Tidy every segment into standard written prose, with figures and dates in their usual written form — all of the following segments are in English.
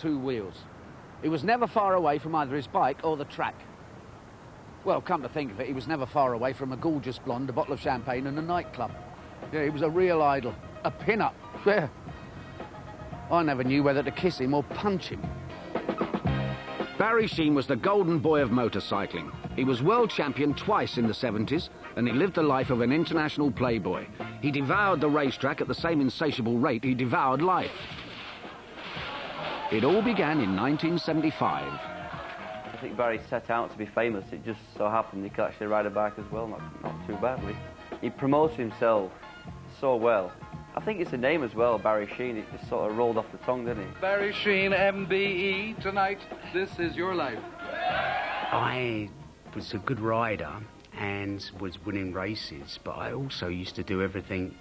2 wheels. He was never far away from either his bike or the track. Well, come to think of it, he was never far away from a gorgeous blonde, a bottle of champagne and a nightclub. Yeah, he was a real idol. A pin-up. Yeah. I never knew whether to kiss him or punch him. Barry Sheene was the golden boy of motorcycling. He was world champion twice in the 70s, and he lived the life of an international playboy. He devoured the racetrack at the same insatiable rate he devoured life. It all began in 1975. I think Barry set out to be famous. It just so happened he could actually ride a bike as well, not too badly. He promoted himself so well. I think it's a name as well, Barry Sheene. It just sort of rolled off the tongue, didn't it? Barry Sheene, MBE. Tonight, this is your life. I was a good rider and was winning races, but I also used to do everything.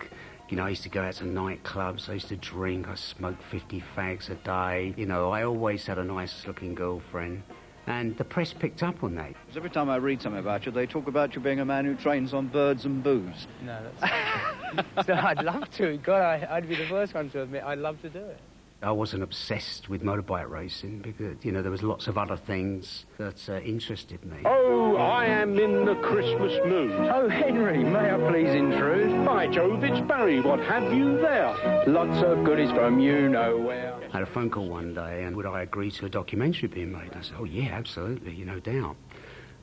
You know, I used to go out to nightclubs, I used to drink, I smoked 50 fags a day. You know, I always had a nice-looking girlfriend, and the press picked up on that. Every time I read something about you, they talk about you being a man who trains on birds and booze. No, that's... So I'd love to. God, I'd be the first one to admit I'd love to do it. I wasn't obsessed with motorbike racing because, you know, there was lots of other things that interested me. Oh, I am in the Christmas mood. Oh, Henry, may I please intrude? By Jove, it's Barry. What have you there? Lots of goodies from you know where. I had a phone call one day, and would I agree to a documentary being made? I said, oh, yeah, absolutely, no doubt.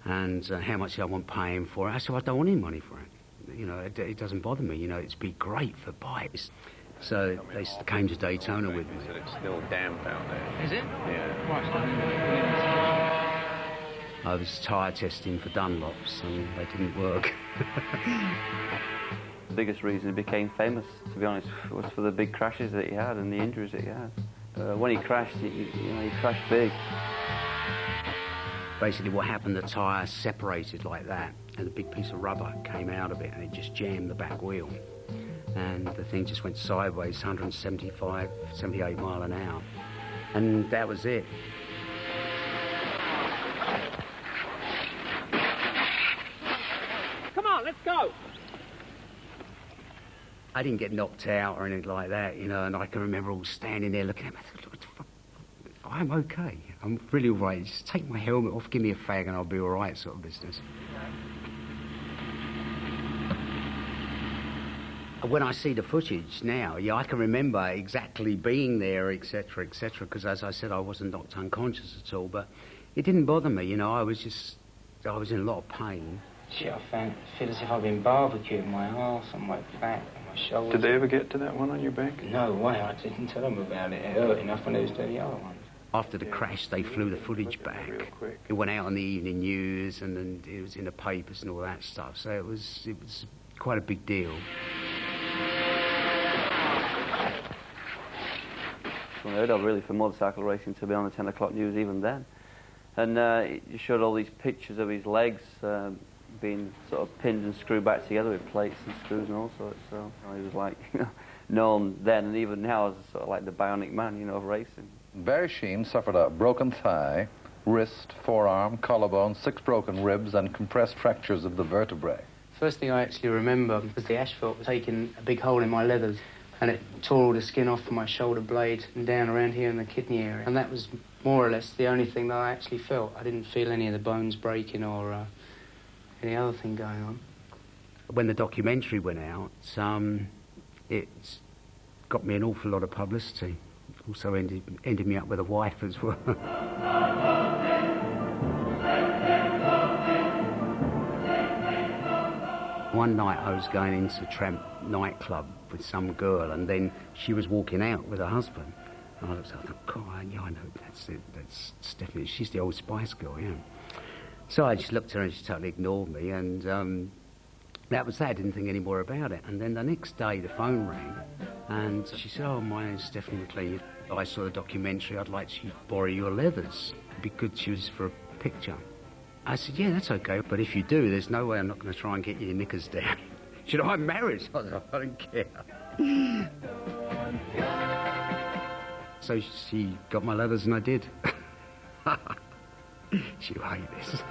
And how much did I want paying for it? I said, I don't want any money for it. You know, it doesn't bother me. You know, it'd be great for bikes. So they came to Daytona with me. It's still damp out there. Is it? Yeah. I was tyre testing for Dunlops and they didn't work. The biggest reason he became famous, to be honest, was for the big crashes that he had and the injuries that he had. When he crashed, he crashed big. Basically what happened, the tyre separated like that and a big piece of rubber came out of it and it just jammed the back wheel. And the thing just went sideways, 175, 78 mile an hour. And that was it. Come on, let's go. I didn't get knocked out or anything like that, you know, and I can remember all standing there looking at me. I thought, what the fuck? I'm okay. I'm really all right. Just take my helmet off, give me a fag and I'll be all right, sort of business. When I see the footage now, yeah, I can remember exactly being there, etc., because as I said, I wasn't knocked unconscious at all, but it didn't bother me, you know, I was in a lot of pain. Shit, I feel as if I've been barbecuing my arse and my back and my shoulders. Did they ever get to that one on your back? No way, I didn't tell them about it. It hurt enough when they was doing the other ones. After the crash, they flew the footage back. It went out on the evening news and then it was in the papers and all that stuff, so it was quite a big deal. Unheard of, really, for motorcycle racing to be on the 10 o'clock news even then. And it showed all these pictures of his legs being sort of pinned and screwed back together with plates and screws and all sorts. So he was like, known then and even now as sort of like the bionic man, of racing. Barry Sheene suffered a broken thigh, wrist, forearm, collarbone, 6 broken ribs and compressed fractures of the vertebrae. First thing I actually remember was the asphalt was taking a big hole in my leathers. And it tore all the skin off from my shoulder blade and down around here in the kidney area. And that was more or less the only thing that I actually felt. I didn't feel any of the bones breaking or any other thing going on. When the documentary went out, it got me an awful lot of publicity. Also ended me up with a wife as well. One night I was going into Tramp nightclub with some girl and then she was walking out with her husband. And I looked at her and thought, God, yeah, I know, that's it. That's definitely, she's the Old Spice girl, yeah. So I just looked at her and she totally ignored me and that was that. I didn't think any more about it. And then the next day the phone rang and she said, oh, my name's Stephanie McLean. I saw the documentary, I'd like to borrow your leathers. It'd be good to use for a picture. I said, yeah, that's okay, but if you do, there's no way I'm not going to try and get your knickers down. She said, I'm married. I said, I don't care. So she got my leathers and I did. She'll hate this.